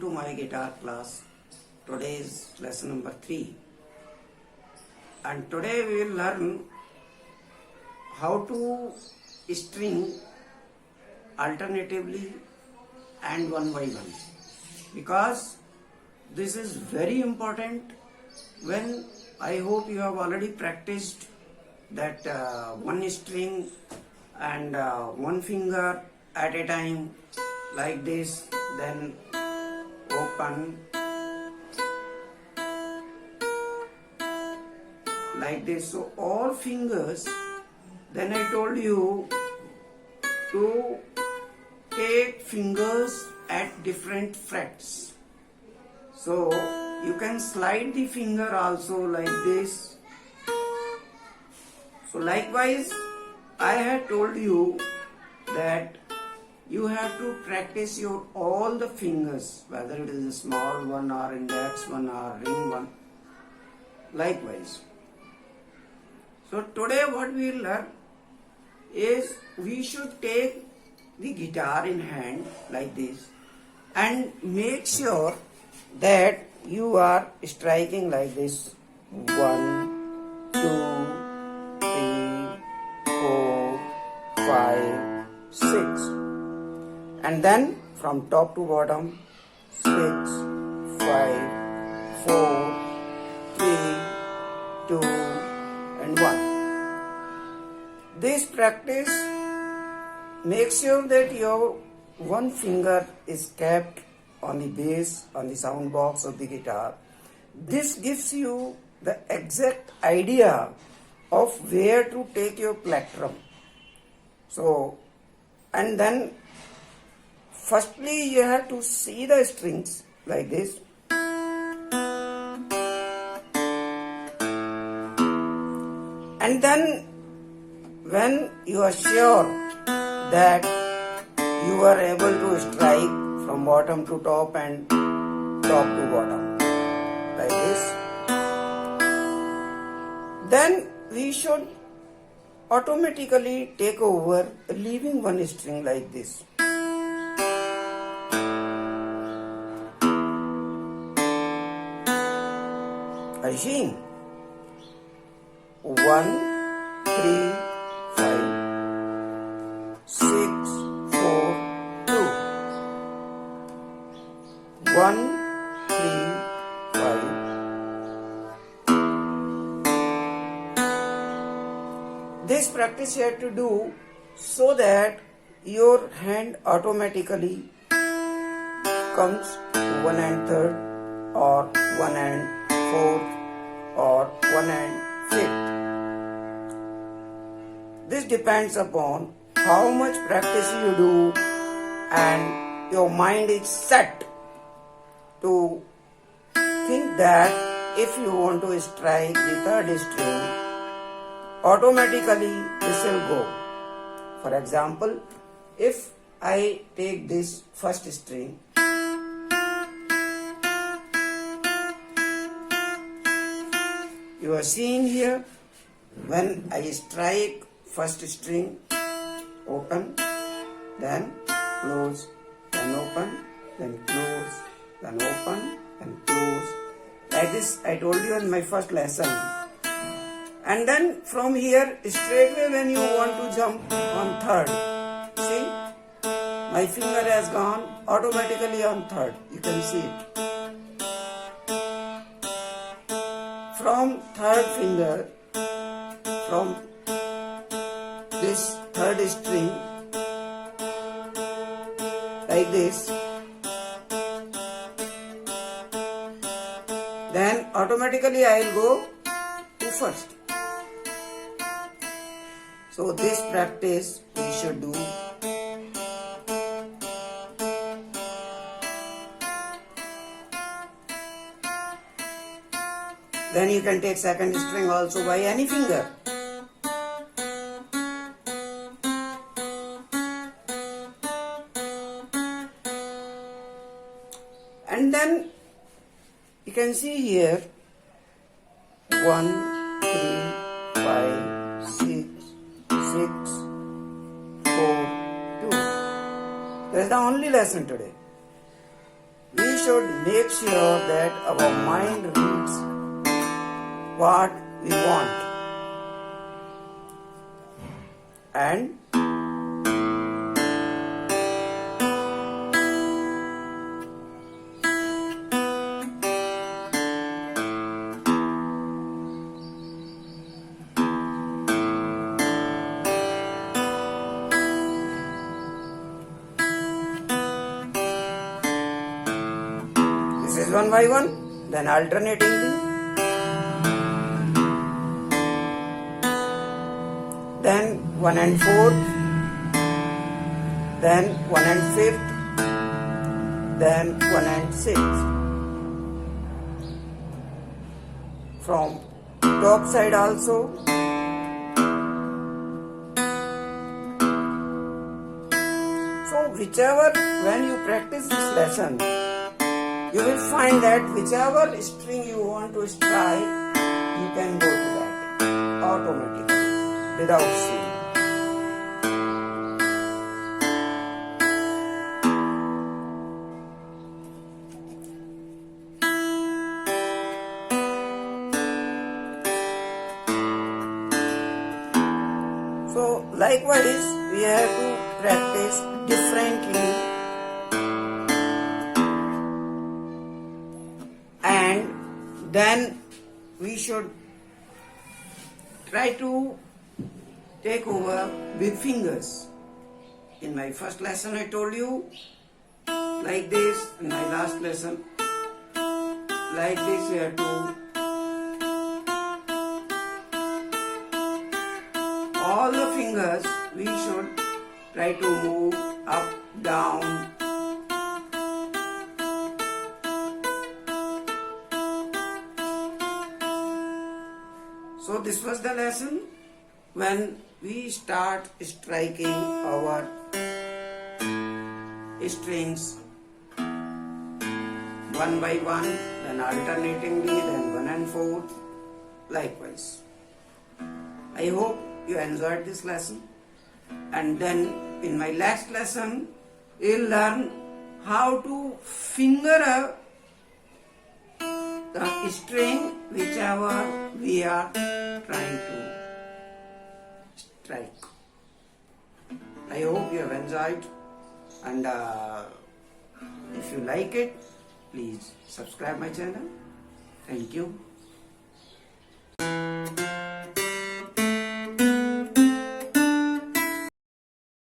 to my guitar class. Today is lesson number 3, and today we will learn how to string alternatively and one by one, because this is very important. When I hope you have already practiced that one string and one finger at a time like this, then open like this. So all fingers, then I told you to take fingers at different frets. So you can slide the finger also like this. So likewise, I had told you that you have to practice your all the fingers, whether it is a small one or index one or ring one, likewise. So today what we will learn is we should take the guitar in hand like this and make sure that you are striking like this: 1, 2, 3, 4, 5, 6, and then from top to bottom 6, 5, 4, 3, 2 and 1. This practice makes sure that your one finger is kept on the bass, on the sound box of the guitar. This gives you the exact idea of where to take your plectrum. So, and then firstly you have to see the strings like this. And then when you are sure that you are able to strike from bottom to top and top to bottom like this, then we should automatically take over, leaving one string like this. Are you seeing? 1, 3, 5, 6, 4, 2. 1, 3, 5. This practice you have to do so that your hand automatically comes to 1 and 3rd, or 1 and 4th, or 1 and 5th. This depends upon how much practice you do and your mind is set to think that if you want to strike the 3rd string, automatically this will go. For example, if I take this 1st string, you are seeing here, when I strike 1st string, open, then close, then open, then close, then open, then close. Like this I told you in my first lesson. And then from here, straightway when you want to jump on 3rd, see, my finger has gone automatically on 3rd. You can see it. From 3rd finger, from this 3rd string, like this, then automatically I will go to 1st. So this practice we should do. Then you can take 2nd string also by any finger. And then you can see here 1, 3, 5, 6, 4, 2. That is the only lesson today. We should make sure that our mind reads what we want. And this is one by one, then alternatingly. Then 1 and 4th, then 1 and 5th, then 1 and 6th. From top side also. So whichever, when you practice this lesson, you will find that whichever string you want to strike, you can go to that automatically without seeing. So likewise, we have to practice differently, and then we should try to take over with fingers. In my first lesson I told you like this, in my last lesson like this you have to all the fingers we should try to move up, down. So this was the lesson when we start striking our strings one by one, then alternatingly, then 1 and 4th, likewise. I hope you enjoyed this lesson, and then in my last lesson you'll learn how to finger the string whichever we are trying to strike. I hope you have enjoyed, and if you like it, please subscribe my channel. Thank you.